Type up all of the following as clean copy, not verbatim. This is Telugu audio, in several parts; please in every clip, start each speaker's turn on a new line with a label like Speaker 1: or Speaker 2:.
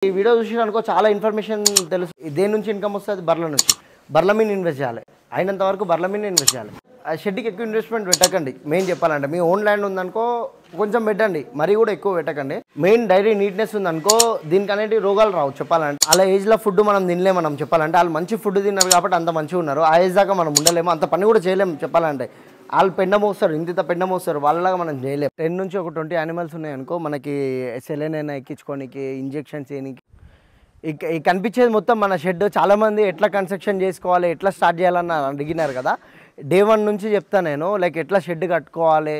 Speaker 1: ఈ వీడియో చూసినానుకో చాలా ఇన్ఫర్మేషన్ తెలుసు. దేని నుంచి ఇన్కమ్ వస్తుంది? బర్ల నుంచి. బర్ల మీద ఇన్వెస్ట్ చేయాలి, అయినంత వరకు బర్ల మీద ఇన్వెస్ట్ చేయాలి. ఆ షెడ్కి ఎక్కువ ఇన్వెస్ట్మెంట్ పెట్టకండి. మెయిన్ చెప్పాలంటే మీ ఓన్ ల్యాండ్ ఉందనుకో కొంచెం పెట్టండి, మరీ కూడా ఎక్కువ పెట్టకండి. మెయిన్ డైరీ నీట్నెస్ ఉందనుకో దీనికి అనేది రోగాలు రావు చెప్పాలంటే. అలా ఏజ్లో ఫుడ్ మనం తినలేము. మనం చెప్పాలంటే వాళ్ళు మంచి ఫుడ్ తిన్నారు కాబట్టి అంత మంచిగా ఉన్నారు. ఆ ఏజ్ దాకా మనం ఉండలేము, అంత పని కూడా చేయలేము చెప్పాలంటే. వాళ్ళు పెండ మోస్తారు, ఇంత పెండ మోస్తారు, వాళ్ళలాగా మనం చేయలేము. 10 నుంచి ఒక 20 యానిమల్స్ ఉన్నాయనుకో మనకి సెలైన్ అయినా ఎక్కించుకోనికి, ఇంజెక్షన్స్ చేయడానికి. ఈ కనిపించేది మొత్తం మన షెడ్. చాలామంది ఎట్లా కన్స్ట్రక్షన్ చేసుకోవాలి, ఎట్లా స్టార్ట్ చేయాలని అడిగినారు కదా. డే 1 నుంచి చెప్తాను నేను, లైక్ ఎట్లా షెడ్ కట్టుకోవాలి,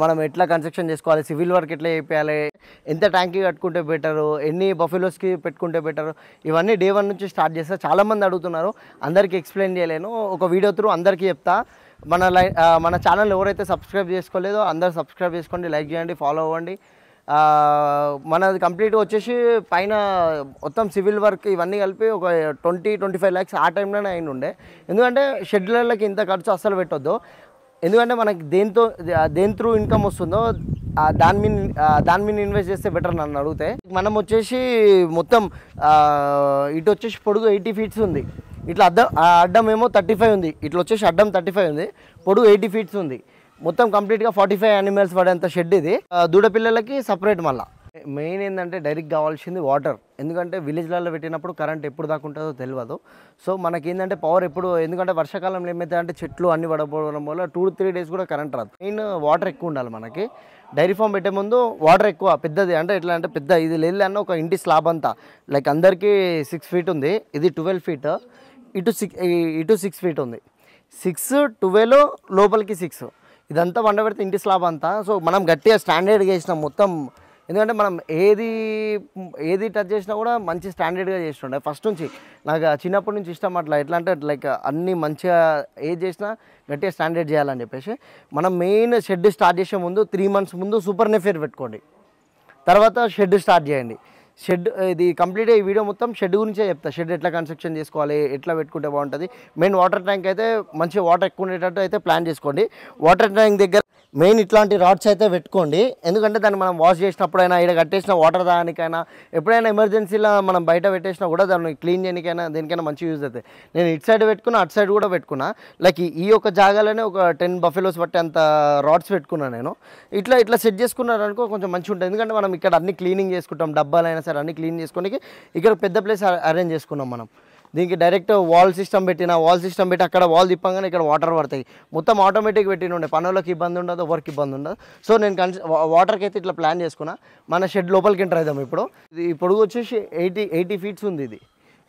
Speaker 1: మనం ఎట్లా కన్స్ట్రక్షన్ చేసుకోవాలి, సివిల్ వర్క్ ఎట్లా చేయాలి, ఎంత ట్యాంక్కి కట్టుకుంటే బెటరు, ఎన్ని బఫెలోస్కి పెట్టుకుంటే బెటరు, ఇవన్నీ డే 1 నుంచి స్టార్ట్ చేస్తా. చాలామంది అడుగుతున్నారు, అందరికీ ఎక్స్ప్లెయిన్ చేయలేను. ఒక వీడియో త్రూ అందరికీ చెప్తా. మన ఛానల్ ఎవరైతే సబ్స్క్రైబ్ చేసుకోలేదో అందరూ సబ్స్క్రైబ్ చేసుకోండి, లైక్ చేయండి, ఫాలో అవ్వండి. మనది కంప్లీట్గా వచ్చేసి పైన మొత్తం సివిల్ వర్క్ ఇవన్నీ కలిపి ఒక 20-25 lakhs ఆ టైంలోనే అయిన ఉండే. ఎందుకంటే షెడ్లకి ఇంత ఖర్చు అస్సలు పెట్టొద్దు. ఎందుకంటే మనకి దేని త్రూ ఇన్కమ్ వస్తుందో దాని మీద ఇన్వెస్ట్ చేస్తే బెటర్ నన్ను అడిగితే. మనం వచ్చేసి మొత్తం ఇటు వచ్చేసి పొడుగు 80 feet ఉంది. ఇట్లా అడ్డం ఏమో 35 ఉంది. ఇట్లా వచ్చేసి అడ్డం 35 ఉంది, పొడుగు 80 feet ఉంది. మొత్తం కంప్లీట్గా 45 యానిమల్స్ పడేంత షెడ్ ఇది. దూడ పిల్లలకి సపరేట్. మళ్ళీ మెయిన్ ఏంటంటే డైరెక్ట్ కావాల్సింది వాటర్. ఎందుకంటే విలేజ్లలో పెట్టినప్పుడు కరెంట్ ఎప్పుడు దాకా ఉంటుందో తెలియదు. సో మనకి ఏంటంటే పవర్ ఎప్పుడు, ఎందుకంటే వర్షాకాలంలో ఏమైతే అంటే చెట్లు అన్ని పడకపోవడం వల్ల 2-3 days కూడా కరెంట్ రాదు. మెయిన్ వాటర్ ఎక్కువ ఉండాలి మనకి. డైరీ ఫామ్ పెట్టే ముందు వాటర్ ఎక్కువ పెద్దది, అంటే ఎట్లా అంటే పెద్ద ఇది లేదు అన్న ఒక ఇంటి స్లాబ్ అంతా లైక్ అందరికీ 6 feet ఉంది. ఇది 12 feet, ఇటు 6 feet ఉంది. 6, 12 లోపలికి 6, ఇదంతా వండబెడితే ఇంటి స్లాబ్ అంతా. సో మనం గట్టిగా స్టాండర్డ్గా చేసినాం మొత్తం. ఎందుకంటే మనం ఏది టచ్ చేసినా కూడా మంచి స్టాండర్డ్గా చేస్తుండే ఫస్ట్ నుంచి. నాకు చిన్నప్పటి నుంచి ఇష్టం అట్లా. ఎట్లా అంటే లైక్ అన్నీ మంచిగా ఏది చేసినా గట్టిగా స్టాండర్డ్ చేయాలని చెప్పేసి. మనం మెయిన్ షెడ్ స్టార్ట్ చేసే ముందు 3 months ముందు సూపర్ నెఫేర్ పెట్టుకోండి, తర్వాత షెడ్ స్టార్ట్ చేయండి. షెడ్ ఇది కంప్లీట్గా ఈ వీడియో మొత్తం షెడ్ గురించే చెప్తా. షెడ్ ఎట్లా కన్స్ట్రక్షన్ చేసుకోవాలి, ఎట్లా పెట్టుకుంటే బాగుంటుంది. మెయిన్ వాటర్ ట్యాంక్ అయితే మంచి వాటర్ ఎక్కువ ఉండేటట్టు అయితే ప్లాన్ చేసుకోండి. వాటర్ ట్యాంక్ దగ్గర మెయిన్ ఇట్లాంటి రాడ్స్ అయితే పెట్టుకోండి. ఎందుకంటే దాన్ని మనం వాష్ చేసినప్పుడైనా, ఇక్కడ కట్టేసిన వాటర్ దానికైనా, ఎప్పుడైనా ఎమర్జెన్సీలో మనం బయట పెట్టేసినా కూడా దాన్ని క్లీన్ చేయడానికైనా దేనికైనా మంచి యూజ్ అవుతుంది. నేను ఇటు సైడ్ పెట్టుకున్నా, అటు సైడ్ కూడా పెట్టుకున్నా. లైక్ ఈ యొక్క జాగాలోనే ఒక 10 buffaloes పట్టే అంత రాడ్స్ పెట్టుకున్నాను నేను. ఇట్లా సెట్ చేసుకున్నారనుకో కొంచెం మంచిగా ఉంటుంది. ఎందుకంటే మనం ఇక్కడ అన్ని క్లీనింగ్ చేసుకుంటాం, డబ్బాలైనా సరే అన్ని క్లీన్ చేసుకోనికి ఇక్కడ పెద్ద ప్లేస్ అరేంజ్ చేసుకున్నాం మనం. దీనికి డైరెక్ట్ వాల్ సిస్టమ్ పెట్టి అక్కడ వాల్ తిప్పంగానే ఇక్కడ వాటర్ పడతాయి. మొత్తం ఆటోమేటిక్ పెట్టిన పనులకు ఇబ్బంది ఉండదు, ఎవరికి ఇబ్బంది ఉండదు. సో నేను వాటర్కి అయితే ఇట్లా ప్లాన్ చేసుకున్నా. మన షెడ్ లోపలికి ఎంటర్ అవుదాం ఇప్పుడు. ఇది పొడుగు వచ్చేసి 80 feet ఉంది. ఇది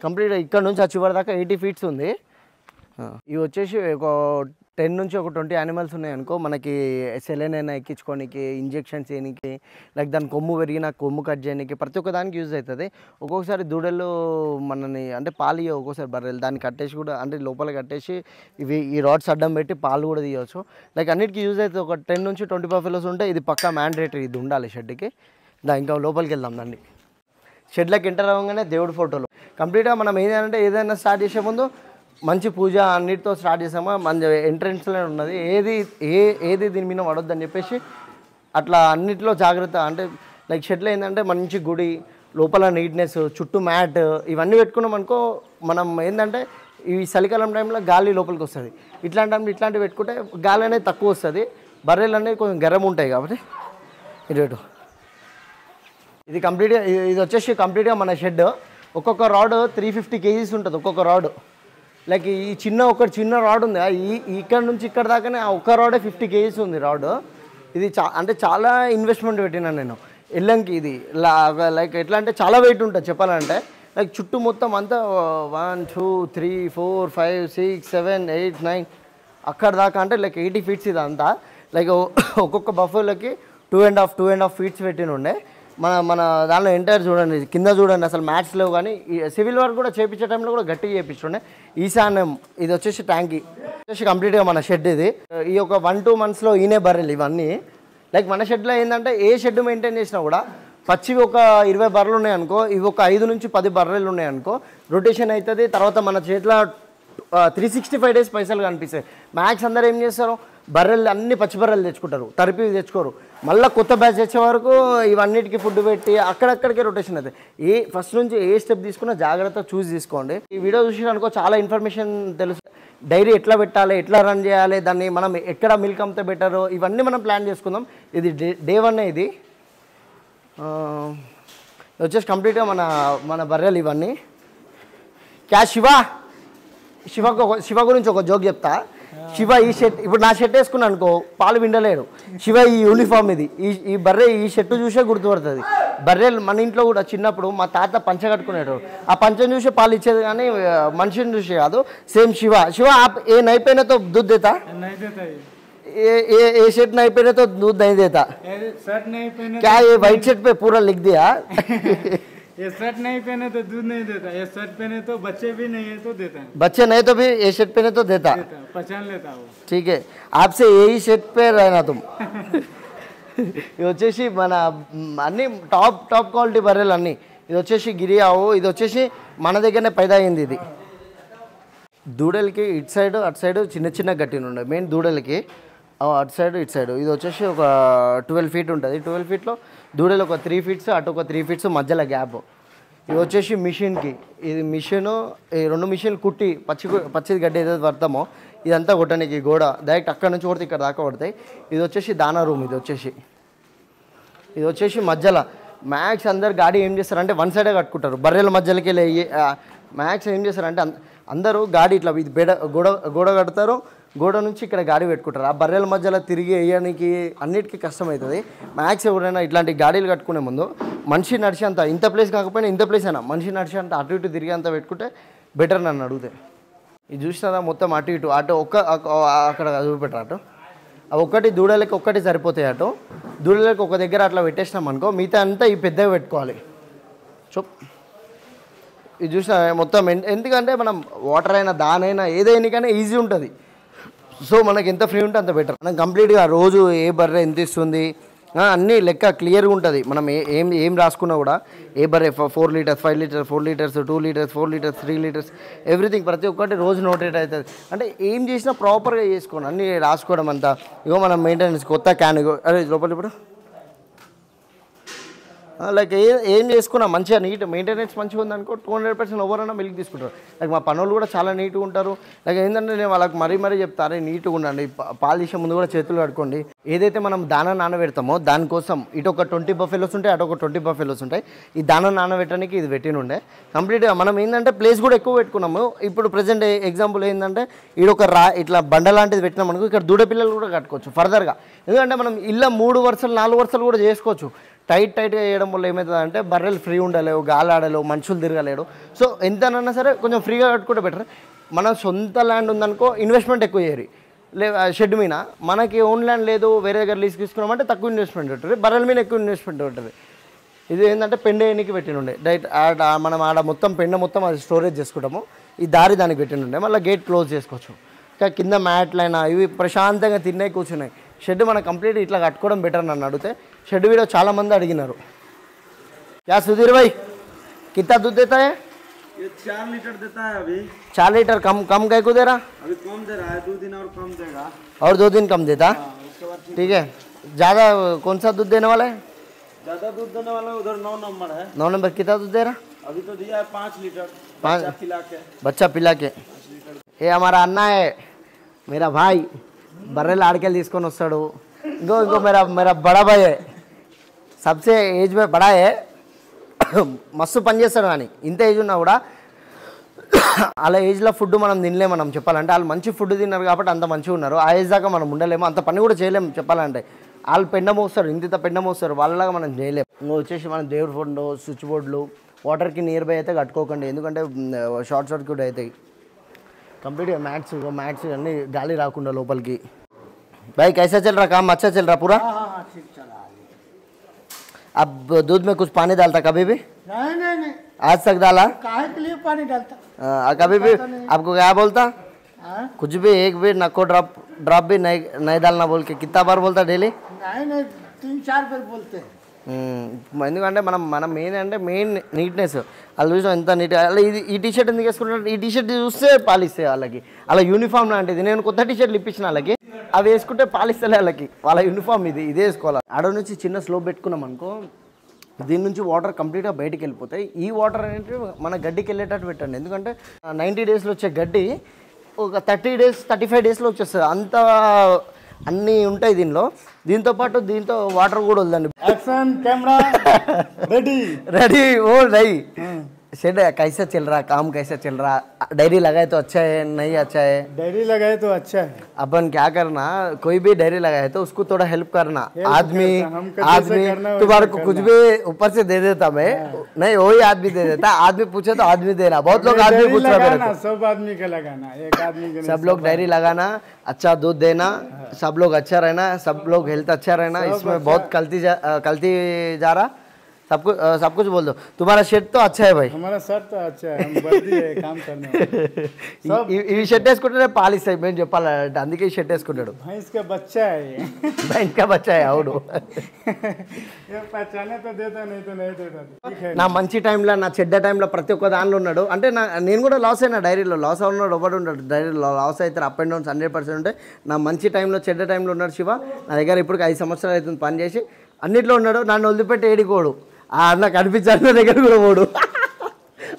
Speaker 1: కంప్లీట్గా ఇక్కడ నుంచి ఆ చివరి దాకా 80 feet ఉంది. ఇవి వచ్చేసి ఒక 10 నుంచి ఒక 20 యానిమల్స్ ఉన్నాయనుకో మనకి సెలైన్ అయినా ఎక్కించుకోనికి, ఇంజెక్షన్స్ చేయడానికి, లైక్ దాని కొమ్ము పెరిగిన కొమ్ము కట్ చేయడానికి, ప్రతి ఒక్క దానికి యూజ్ అవుతుంది. ఒక్కొక్కసారి దూడలు మనని అంటే పాలు ఇవ్వ, ఒక్కోసారి బర్రెలు దాన్ని కట్టేసి కూడా అంటే లోపల కట్టేసి ఈ రాడ్స్ అడ్డం పెట్టి పాలు కూడా తీయవచ్చు. లైక్ అన్నిటికీ యూజ్ అవుతుంది. ఒక 10 నుంచి 20 buffaloes ఉంటే ఇది పక్కా మ్యాండేటరీ, ఇది ఉండాలి షెడ్కి. ఇంకా లోపలికి వెళ్దాం దండి. షెడ్లోకి ఎంటర్ అవ్వగానే దేవుడి ఫోటోలు. కంప్లీట్గా మనం ఏదైనా స్టార్ట్ చేసే ముందు మంచి పూజ అన్నిటితో స్టార్ట్ చేసామా, మన ఎంట్రెన్స్లో ఉన్నది ఏది దీని మీద పడొద్దని చెప్పేసి అట్లా అన్నిటిలో జాగ్రత్త. అంటే లైక్ షెడ్లో ఏంటంటే మంచి గుడి, లోపల నీట్నెస్, చుట్టూ మ్యాట్ ఇవన్నీ పెట్టుకున్నాం అనుకో మనం ఏంటంటే ఈ చలికాలం టైంలో గాలి లోపలికి వస్తుంది. ఇట్లాంటి టైంలో ఇట్లాంటివి పెట్టుకుంటే గాలి అనేది తక్కువ వస్తుంది. బర్రెలు అనేవి కొంచెం గరం ఉంటాయి కాబట్టి. ఇటు ఇది కంప్లీట్గా ఇది వచ్చేసి కంప్లీట్గా మన షెడ్. ఒక్కొక్క రాడ్ 350 kgs ఉంటుంది ఒక్కొక్క రాడ్. లైక్ ఈ చిన్న రాడ్ ఉంది, ఇక్కడ నుంచి ఇక్కడ దాకానే ఒక్క రాడే 50 kgs ఉంది రాడ్. ఇది అంటే చాలా ఇన్వెస్ట్మెంట్ పెట్టినాను నేను ఎల్లంకి. ఇది లైక్ ఎట్లా అంటే చాలా వెయిట్ ఉంటుంది చెప్పాలంటే. లైక్ చుట్టూ మొత్తం అంతా 1 2 3 4 5 6 7 8 9 అక్కడ దాకా అంటే లైక్ 80 feet ఇదంతా. లైక్ ఒక్కొక్క బఫెలోకి 2.5 feet పెట్టిన ఉండే. మన దానిలో ఎంటైర్ చూడండి, కింద చూడండి అసలు మ్యాట్స్ లేవు. కానీ సివిల్ వర్క్ కూడా చేయించే టైంలో కూడా గట్టిగా చేయించుండే. ఈశాన్యం ఇది వచ్చేసి ట్యాంకీ వచ్చేసి కంప్లీట్గా మన షెడ్. ఇది ఈ ఒక 1-2 monthsలో ఈనే బర్రెలు ఇవన్నీ. లైక్ మన షెడ్లో ఏంటంటే ఏ షెడ్ మెయింటైన్ చేసినా కూడా పచ్చివి ఒక 20 బర్రెలు ఉన్నాయనుకో, ఇవి ఒక 5 నుంచి 10 బర్రెలు ఉన్నాయనుకో రొటేషన్ అవుతుంది. తర్వాత మన చేతిలో 365 డేస్ పైసలు కనిపిస్తాయి. మ్యాక్స్ అందరూ ఏం చేస్తారు, బర్రెలు అన్ని పచ్చి బర్రెలు తెచ్చుకుంటారు, తరిపి తెచ్చుకోరు. మళ్ళీ కొత్త బ్యాచ్ వచ్చే వరకు ఇవన్నిటికీ ఫుడ్ పెట్టి అక్కడక్కడికే రొటేషన్ అవుతుంది. ఫస్ట్ నుంచి ఏ స్టెప్ తీసుకున్నా జాగ్రత్త చూసి తీసుకోండి. ఈ వీడియో చూసినానుకో చాలా ఇన్ఫర్మేషన్ తెలుసు. డైరీ ఎట్లా పెట్టాలి, ఎట్లా రన్ చేయాలి, దాన్ని మనం ఎక్కడ మిల్క్ అమ్మితే బెటర్, ఇవన్నీ మనం ప్లాన్ చేసుకుందాం. ఇది డే 1 ఇది వచ్చేసి కంప్లీట్గా మన బర్రెలు ఇవన్నీ. శివ గురించి ఒక జోక్ చెప్తా. శివ ఈ షర్ట్, ఇప్పుడు నా షర్ట్ వేసుకున్నాను అనుకో పాలు విండలేడు. శివ ఈ యూనిఫామ్ ఇది, ఈ బర్రె ఈ షర్ట్ చూసే గుర్తుపడుతుంది. బర్రెలు మన ఇంట్లో కూడా చిన్నప్పుడు మా తాత పంచ కట్టుకునేటోడు, ఆ పంచను చూసే పాలు ఇచ్చేది కానీ మనిషిని చూసే కాదు. సేమ్ శివ ఏ నైపోయినా తో दूध देता, ये शर्ट नहीं पहने तो दूध नहीं देता.
Speaker 2: शर्ट नहीं पहने
Speaker 1: क्या ये व्हाइट शर्ट पे पूरा लिख दिया.
Speaker 2: ये शर्ट नहीं पहने तो दूध नहीं देता, ये शर्ट पहने तो बच्चे भी नहीं है तो देता है,
Speaker 1: बच्चे नहीं तो भी ये शर्ट पहने तो देता.
Speaker 2: पहचान लेता वो.
Speaker 1: ठीक है, आपसे यही शर्ट पे रहना तुम. ఇది వచ్చేసి మన అన్ని టాప్ క్వాలిటీ బర్రెలు అన్నీ. ఇది వచ్చేసి గిరియావు, ఇది వచ్చేసి మన దగ్గరనే పైదా అయింది. ఇది దూడలకి ఇటు సైడ్ అటు సైడ్ చిన్న చిన్న గట్టిన ఉండే మెయిన్ దూడలకి, అటు సైడ్ ఇటు సైడ్. ఇది వచ్చేసి ఒక 12 feet ఉంటుంది. 12 feetలో దూడలు ఒక 3 feet, అటు ఒక 3 feet మధ్యలో గ్యాప్. ఇది వచ్చేసి మిషన్కి, ఇది మిషన్, ఈ 2 మిషన్లు కుట్టి పచ్చిది గడ్డి ఏదైతే పడతామో ఇదంతా కొట్టడానికి గోడ డైరెక్ట్ అక్కడ నుంచి కొడితే ఇక్కడ దాకా పడతాయి. ఇది వచ్చేసి దానా రూమ్. ఇది వచ్చేసి మధ్యలో మ్యాక్స్ అందరు గాడి ఏం చేస్తారంటే వన్ సైడే కట్టుకుంటారు. బర్రెల మధ్యలోకి వెళ్ళి మ్యాక్స్ ఏం చేస్తారంటే అందరూ గాడి ఇట్లా ఇది గోడ కడతారు, గోడ నుంచి ఇక్కడ గాడి పెట్టుకుంటారు. ఆ బర్రెల మధ్యలో తిరిగి వేయడానికి అన్నిటికీ కష్టమవుతుంది. మ్యాక్స్ ఎవరైనా ఇట్లాంటి గాడీలు కట్టుకునే ముందు మనిషి నడిచేంత, ఇంత ప్లేస్ కాకపోయినా ఇంత ప్లేస్ అయినా మనిషి నడిచేంత అటు ఇటు తిరిగేంత పెట్టుకుంటే బెటర్ నన్ను అడిగితే. ఇది చూసినా మొత్తం అటు ఇటు అక్కడ చూపెట్టారు. అవి ఒక్కటి దూడలకి ఒక్కటి సరిపోతాయి. దూడలకి ఒక దగ్గర అట్లా పెట్టేసినాం అనుకో, మిగతా అంతా ఈ పెద్దగా పెట్టుకోవాలి. ఇది చూసినా మొత్తం ఎందుకంటే మనం వాటర్ అయినా దానైనా ఏదైనా కానీ ఈజీ ఉంటుంది. సో మనకి ఎంత ఫ్రీ ఉంటే అంత బెటర్. మనం కంప్లీట్గా రోజు ఏ బర్రె ఎంత ఇస్తుంది అన్నీ లెక్క క్లియర్గా ఉంటుంది. మనం ఏం రాసుకున్నా కూడా ఏ బర్రె 4 liters 5 liters 4 liters 2 liters 4 liters 3 liters everything ప్రతి ఒక్కటి రోజు నోటేట్ అవుతుంది. అంటే ఏం చేసినా ప్రాపర్గా చేసుకోండి, అన్నీ రాసుకోవడం అంతా. ఇగో మనం మెయింటెనెన్స్ కొత్త క్యాన్, ఇగో అరే లోపల ఇప్పుడు లైక్ ఏం చేసుకున్నా మంచిగా నీట్ మెయింటెనెన్స్ మంచిగా ఉందనుకో 200% ఎవరైనా మిల్క్ తీసుకుంటారు. లైక్ మా పనులు కూడా చాలా నీట్గా ఉంటారు. లైక్ ఏంటంటే నేను వాళ్ళకి మరీ చెప్తారే నీట్గా ఉండండి, పాలు తీసే ముందు కూడా చేతులు కడుకోండి. ఏదైతే మనం దానా నానబెడతామో దానికోసం ఇటు ఒక 20 buffaloes ఉంటాయి, అటు ఒక 20 buffaloes ఉంటాయి. ఈ దానా నానబెట్టడానికి ఇది పెట్టినుండే కంప్లీట్గా. మనం ఏంటంటే ప్లేస్ కూడా ఎక్కువ పెట్టుకున్నాము. ఇప్పుడు ప్రజెంట్ ఎగ్జాంపుల్ ఏంటంటే ఈడొక ఇట్లా బండ లాంటిది పెట్టినాం అనుకో, ఇక్కడ దూడ పిల్లలు కూడా కట్టుకోవచ్చు ఫర్దర్గా. ఎందుకంటే మనం ఇల్లు 3 వరుసలు 4 వరుసలు కూడా చేసుకోవచ్చు. టైట్గా చేయడం వల్ల ఏమవుతుందంటే బర్రెలు ఫ్రీ ఉండలేవు, గాలి ఆడలేవు, మనుషులు తిరగలేడు. సో ఎంతనన్నా సరే కొంచెం ఫ్రీగా కట్టుకుంటే బెటర్. మన సొంత ల్యాండ్ ఉందనుకో ఇన్వెస్ట్మెంట్ ఎక్కువ చేయరు, షెడ్ మీద. మనకి ఓన్ ల్యాండ్ లేదు, వేరే దగ్గర లీజ్ తీసుకున్నామంటే తక్కువ ఇన్వెస్ట్మెంట్ ఉంటుంది, బర్రెల మీద ఎక్కువ ఇన్వెస్ట్మెంట్ ఉంటుంది. ఇది ఏంటంటే పెండ ఎన్నికి పెట్టినుండే డైరెక్ట్ మనం మొత్తం పెండ మొత్తం అది స్టోరేజ్ చేసుకుంటాము. ఈ దారి దానికి పెట్టినుండే మళ్ళీ గేట్ క్లోజ్ చేసుకోవచ్చు. ఇంకా కింద మ్యాట్లైనా ఇవి ప్రశాంతంగా తిన్నాయి కూర్చున్నాయి. షెడ్ మనం కంప్లీట్ ఇట్లా కట్టుకోవడం బెటర్ నన్ను అడిగితే. షెడ్ వీడియో చాలా మంది అడిగినారు. क्या सुधीर भाई कितना दूध देता है?
Speaker 2: ये 4 लीटर देता है अभी.
Speaker 1: 4 लीटर कम गाय को दे रहा?
Speaker 2: अभी कम दे रहा है, 2 दिन और कम देगा.
Speaker 1: और 2 दिन कम देता?
Speaker 2: उसके बाद
Speaker 1: ठीक है. ज़्यादा कौन सा दूध देने वाला है?
Speaker 2: ज़्यादा दूध देने वाला उधर 9 नंबर है.
Speaker 1: 9 नंबर कितना दूध दे रहा?
Speaker 2: अभी तो दिया है 5 लीटर.
Speaker 1: बच्चा पिला के. ये हमारा अन्ना है, मेरा भाई. బర్రెలు ఆడికెళ్ళి తీసుకొని వస్తాడు. ఇంకో मेरा बड़ा भाई है, सबसे एज में बड़ा है. మస్తు పని చేస్తాడు. కానీ ఇంత ఏజ్ ఉన్నా కూడా అలా ఏజ్లో ఫుడ్ మనం తినలేము. మనం చెప్పాలంటే వాళ్ళు మంచి ఫుడ్ తిన్నారు కాబట్టి అంత మంచిగా ఉన్నారు. ఆ ఏజ్ దాకా మనం ఉండలేము, అంత పని కూడా చేయలేము చెప్పాలంటే. వాళ్ళు పెండ మోస్తారు, ఇంత పెండ మోస్తారు, వాళ్ళలాగా మనం చేయలేము. ఇంకో వచ్చేసి మనం దేవుడి ఫోన్లో స్విచ్ బోర్డులు వాటర్కి నియర్ బై అయితే కట్టుకోకండి, ఎందుకంటే షార్ట్ సర్క్యూట్ అవుతాయి. కంప్లీట్గా మ్యాట్స్ అన్నీ గాలి రాకుండా లోపలికి. भाई कैसा चल रहा काम? अच्छा चल रहा पूरा?
Speaker 2: हाँ ठीक चला.
Speaker 1: अब दूध में कुछ पानी डालता कभी भी?
Speaker 2: नहीं.
Speaker 1: आज तक डाला?
Speaker 2: काहे के लिए पानी डालता?
Speaker 1: कभी भी आपको क्या बोलता? कुछ भी एक भी नको ड्रॉप भी नहीं डालना बोल के कितना बार बोलता डेली?
Speaker 2: नहीं 3-4 बार बोलते हैं.
Speaker 1: ఎందుకంటే మనం మెయిన్ నీట్నెస్ వాళ్ళు చూసాం ఎంత నీట్గా అలా ఇది ఈ టీషర్ట్ ఎందుకు వేసుకుంటారు ఈ టీషర్ట్ చూస్తే పాలిస్తాయి వాళ్ళకి అలా యూనిఫామ్ లాంటిది నేను కొత్త టీషర్ట్లు ఇప్పించిన వాళ్ళకి అవి వేసుకుంటే పాలిస్తలే వాళ్ళకి వాళ్ళ యూనిఫామ్ ఇదే వేసుకోవాలి ఆడ నుంచి చిన్న స్లోప్ పెట్టుకున్నాం అనుకో దీని నుంచి వాటర్ కంప్లీట్గా బయటికి వెళ్ళిపోతాయి ఈ వాటర్ అనేది మన గడ్డికి వెళ్ళేటట్టు పెట్టండి ఎందుకంటే 90 డేస్లో వచ్చే గడ్డి ఒక 30 డేస్ 35 డేస్లో వచ్చేస్తుంది అంత అన్నీ ఉంటాయి దీంతో దీంతో వాటర్ కూడా వద్దండి
Speaker 2: एक्शन कैमरा रेडी
Speaker 1: रेडी वो नहीं शेड कैसा चल रहा काम कैसा चल रहा डायरी लगाए तो अच्छा है नहीं अच्छा है
Speaker 2: डायरी लगाए तो अच्छा है
Speaker 1: अपन क्या करना कोई भी डायरी लगाए तो उसको थोड़ा हेल्प करना आदमी तुम्हारे को कुछ भी ऊपर से दे देता मैं नहीं वही आदमी दे देता आदमी पूछे तो आदमी देना बहुत लोग आदमी पूछ रहे हैं
Speaker 2: सब आदमी का लगाना एक आदमी के
Speaker 1: सब लोग डायरी लगाना अच्छा दूध देना सब लोग अच्छा रहना सब लोग हेल्थ अच्छा रहना इसमें बहुत कल्ती जा रहा सब कुछ बोल दो तुम्हारा शर्ट तो अच्छा है भाई
Speaker 2: हमारा शर्ट तो अच्छा है हम वर्दी है काम करने वाले
Speaker 1: ఈ షర్ట్ వేసుకుంటే పాలిస్తాయి మేము చెప్పాలంటే అందుకే ఈ షర్ట్ వేసుకుంటాడు
Speaker 2: भैंस का बच्चा है ये
Speaker 1: భైన్స్ కా బచ్చా అవును
Speaker 2: ये पहचाने तो देता नहीं तो नहीं देता ठीक है
Speaker 1: నా మంచి టైంలో నా చెడ్డ టైంలో ప్రతి ఒక్క దానిలో ఉన్నాడు అంటే నేను కూడా లాస్ అయినా డైరీలో లాస్ ఉన్నాడు ఒకటి ఉన్నాడు డైరీలో లాస్ అవుతారు అప్ అండ్ డౌన్స్ 100% ఉంటాయి నా మంచి టైంలో చెడ్డ టైంలో ఉన్నాడు శివ నా దగ్గర ఇప్పుడు 5 సంవత్సరాలు అవుతుంది పని చేసి అన్నిట్లో ఉన్నాడు నన్ను వదిలిపెట్టి ఏడికోడు ఆ అన్న కనిపించాడు దగ్గర కూడా పోడు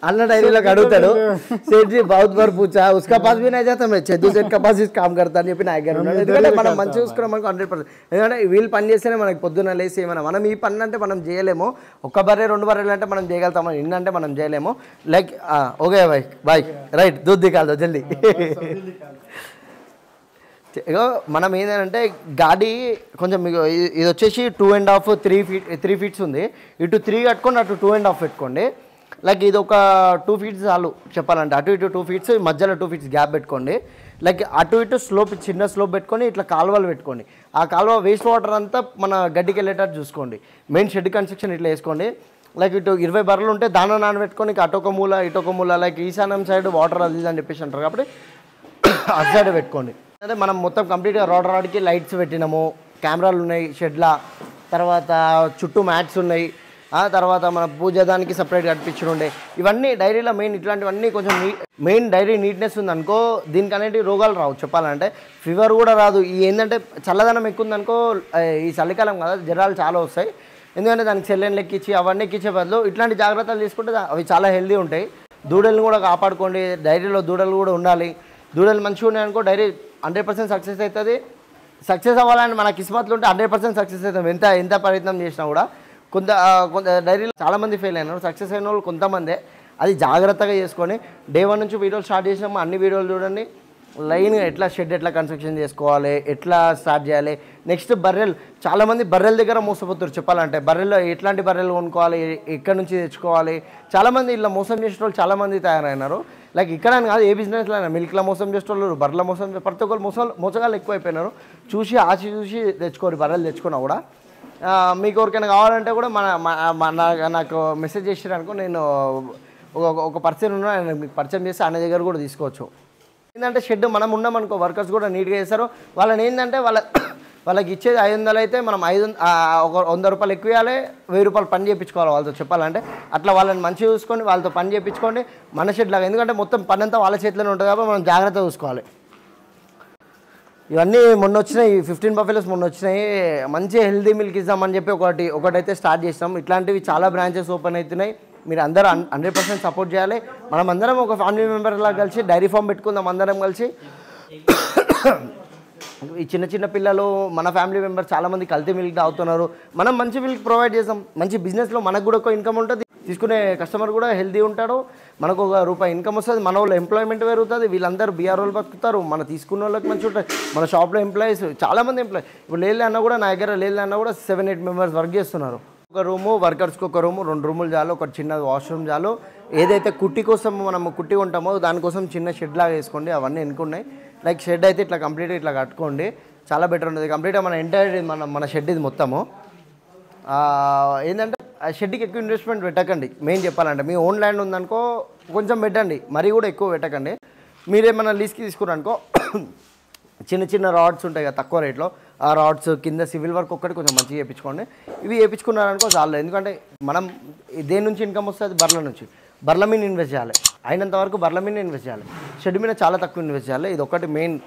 Speaker 1: అన్న డైరీలోకి అడుగుతాడు సేట్ జీ బహుత్ బార్ పూచా ఉస్కా పాస్ भी नहीं जाता मैं చందు సేట్ का पास काम करता అని చెప్పి నా దగ్గర ఉన్నాడు ఎందుకంటే మనం మంచిగా చూసుకున్నాం మనకు 100% ఎందుకంటే వీళ్ళు పని చేస్తేనే మనకి పొద్దున్న లేసి ఏమైనా మనం ఈ పని అంటే మనం చేయలేము ఒక్క బర్రె 2 బర్రెలు అంటే మనం చేయగలుగుతాం ఇన్నంటే మనం చేయలేము like okay bye bye right దూద్ దికాల్ దో జల్దీ మనం ఏంటంటే గాడి కొంచెం మీకు ఇది వచ్చేసి 2.5 3 ఫీట్స్ ఉంది ఇటు 3 కట్టుకోండి అటు 2.5 పెట్టుకోండి లైక్ ఇది ఒక 2 ఫీట్స్ చాలు చెప్పాలంటే అటు ఇటు 2 ఫీట్స్ మధ్యలో 2 ఫీట్స్ గ్యాప్ పెట్టుకోండి లైక్ అటు ఇటు స్లోప్ చిన్న స్లోప్ పెట్టుకొని ఇట్లా కాలువలు పెట్టుకోండి ఆ కాలువ వేస్ట్ వాటర్ అంతా మన గడ్డికి వెళ్ళేటట్టు చూసుకోండి మెయిన్ షెడ్ కన్స్ట్రక్షన్ ఇట్లా వేసుకోండి లైక్ ఇటు 20 బర్రెలు ఉంటే దాన నానబెట్టుకొని అటొక మూల ఇటొక మూల లైక్ ఈశాన్యం సైడ్ వాటర్ అది అని చెప్పేసి అంటారు కాబట్టి అటు సైడ్ పెట్టుకోండి అంటే మనం మొత్తం కంప్లీట్గా రాడ్కి లైట్స్ పెట్టినాము కెమెరాలు ఉన్నాయి షెడ్లా తర్వాత చుట్టూ మ్యాట్స్ ఉన్నాయి తర్వాత మన పూజదానికి సపరేట్గా కట్టించుడు ఉండే ఇవన్నీ డైరీలో మెయిన్ ఇట్లాంటివన్నీ కొంచెం మెయిన్ డైరీ నీట్నెస్ ఉందనుకో దీనికి అనేవి రోగాలు రావు చెప్పాలంటే ఫీవర్ కూడా రాదు ఈ ఏంటంటే చల్లదనం ఎక్కువ ఉందనుకో ఈ చలికాలం కదా జ్వరాలు చాలా వస్తాయి ఎందుకంటే దానికి సెల్లెన్ లెక్కించి అవన్నీ ఎక్కించే బదులు ఇట్లాంటి జాగ్రత్తలు తీసుకుంటే అవి చాలా హెల్దీ ఉంటాయి దూడలను కూడా కాపాడుకోండి డైరీలో దూడలు కూడా ఉండాలి దూడలు మంచిగా ఉన్నాయనుకో డైరీ 100% సక్సెస్ అవుతుంది సక్సెస్ అవ్వాలని మన కిస్మత్లు ఉంటే 100% సక్సెస్ అవుతాం ఎంత ప్రయత్నం చేసినా కూడా కొంత డైరీలో చాలామంది ఫెయిల్ అయినారు సక్సెస్ అయిన వాళ్ళు కొంతమందే అది జాగ్రత్తగా చేసుకొని డే 1 నుంచి వీడియోలు స్టార్ట్ చేసినాము అన్ని వీడియోలు చూడండి లైన్గా ఎట్లా షెడ్ ఎట్లా కన్స్ట్రక్షన్ చేసుకోవాలి ఎట్లా స్టార్ట్ చేయాలి నెక్స్ట్ బర్రెలు చాలామంది బర్రెల దగ్గర మోసపోతారు చెప్పాలంటే బర్రెలు ఎట్లాంటి బర్రెలు కొనుక్కోవాలి ఎక్కడి నుంచి తెచ్చుకోవాలి చాలామంది ఇలా మోసం చేసే వాళ్ళు చాలామంది తయారైనారు లైక్ ఇక్కడ కాదు ఏ బిజినెస్లో అయినా మిల్క్లో మోసం చేసేవాళ్ళు బర్రెల మోసం ప్రతి ఒక్కరు మోసగాళ్ళు ఎక్కువైపోయినారు చూసి చూసి తెచ్చుకోరు బర్రెలు తెచ్చుకున్నా కూడా మీకు ఎవరికైనా కావాలంటే కూడా నాకు మెసేజ్ చేసారనుకో నేను ఒక పర్సన్ ఉన్నా మీకు పరిచయం చేసి అన్న దగ్గర కూడా తీసుకోవచ్చు ఏంటంటే షెడ్ మనం ఉన్నామనుకో వర్కర్స్ కూడా నీట్గా చేస్తారు వాళ్ళని ఏంటంటే వాళ్ళకి ఇచ్చేది 500 అయితే మనం 100 రూపాయలు ఎక్కువ ఇవ్వాలి 1000 రూపాయలు పని చేయించుకోవాలి వాళ్ళతో చెప్పాలంటే అట్లా వాళ్ళని మంచిగా చూసుకొని వాళ్ళతో పని చేయించుకోండి మన షెడ్ లాగా ఎందుకంటే మొత్తం పని అంతా వాళ్ళ చేతిలోనే ఉంటుంది కాబట్టి మనం జాగ్రత్తగా చూసుకోవాలి ఇవన్నీ మొన్న వచ్చినాయి 15 బఫెలోస్ మొన్న వచ్చినాయి మంచి హెల్దీ మిల్క్ ఇద్దామని చెప్పి ఒకటైతే స్టార్ట్ చేస్తాం ఇట్లాంటివి చాలా బ్రాంచెస్ ఓపెన్ అవుతున్నాయి మీరు అందరూ 100% సపోర్ట్ చేయాలి మనం అందరం ఒక ఫ్యామిలీ మెంబర్లా కలిసి డైరీ ఫామ్ పెట్టుకుందాం అందరం కలిసి ఈ చిన్న పిల్లలు మన ఫ్యామిలీ మెంబర్స్ చాలామంది కల్తీ మిల్క్ తాగుతున్నారు మనం మంచి మిల్క్ ప్రొవైడ్ చేస్తాం మంచి బిజినెస్లో మనకు కూడా ఒక ఇన్కమ్ ఉంటుంది తీసుకునే కస్టమర్ కూడా హెల్తీ ఉంటాడు మనకు ₹1 ఇన్కమ్ వస్తుంది మన వాళ్ళు ఎంప్లాయ్మెంట్ పెరుగుతుంది వీళ్ళందరూ బీఆర్ఓలు బతుకుతారు మన తీసుకున్న వాళ్ళకి మంచి ఉంటుంది మన షాప్లో ఎంప్లాయీస్ చాలామంది ఇప్పుడు లేలే అన్న కూడా నా దగ్గర లేలే అన్న కూడా 7-8 మెంబర్స్ వర్క్ చేస్తున్నారు ఒక రూము వర్కర్స్కి ఒక రూము 2 రూములు చాలు ఒక చిన్న వాష్రూమ్ చాలు ఏదైతే కుట్టి కోసం మనం కుట్టి ఉంటామో దానికోసం చిన్న షెడ్ లాగా వేసుకోండి అవన్నీ ఎన్నుకున్నాయి లైక్ షెడ్ అయితే ఇట్లా కంప్లీట్గా ఇట్లా కట్టుకోండి చాలా బెటర్ ఉంటుంది కంప్లీట్గా మన ఎంటైర్ మన షెడ్ ఇది మొత్తము ఏంటంటే ఆ షెడ్కి ఎక్కువ ఇన్వెస్ట్మెంట్ పెట్టకండి మెయిన్ చెప్పాలంటే మీ ఓన్ ల్యాండ్ ఉందనుకో కొంచెం పెట్టండి మరీ కూడా ఎక్కువ పెట్టకండి మీరేమన్నా లీజ్కి తీసుకున్నారనుకో చిన్న చిన్న రాడ్స్ ఉంటాయి కదా తక్కువ రేట్లో, ఆ రాడ్స్ కింద సివిల్ వర్క్ ఒక్కటి కొంచెం మంచిగా చేయించుకోండి. ఇవి చేయించుకున్నారనుకో చాలు. ఎందుకంటే మనం దేని నుంచి ఇన్కమ్ వస్తుంది? బర్రెల నుంచి. బర్రెల మీద ఇన్వెస్ట్ చేయాలి, అయినంత వరకు బర్రెల మీద ఇన్వెస్ట్ చేయాలి. షెడ్ మీద చాలా తక్కువ ఇన్వెస్ట్ చేయాలి. ఇది ఒకటి మెయిన్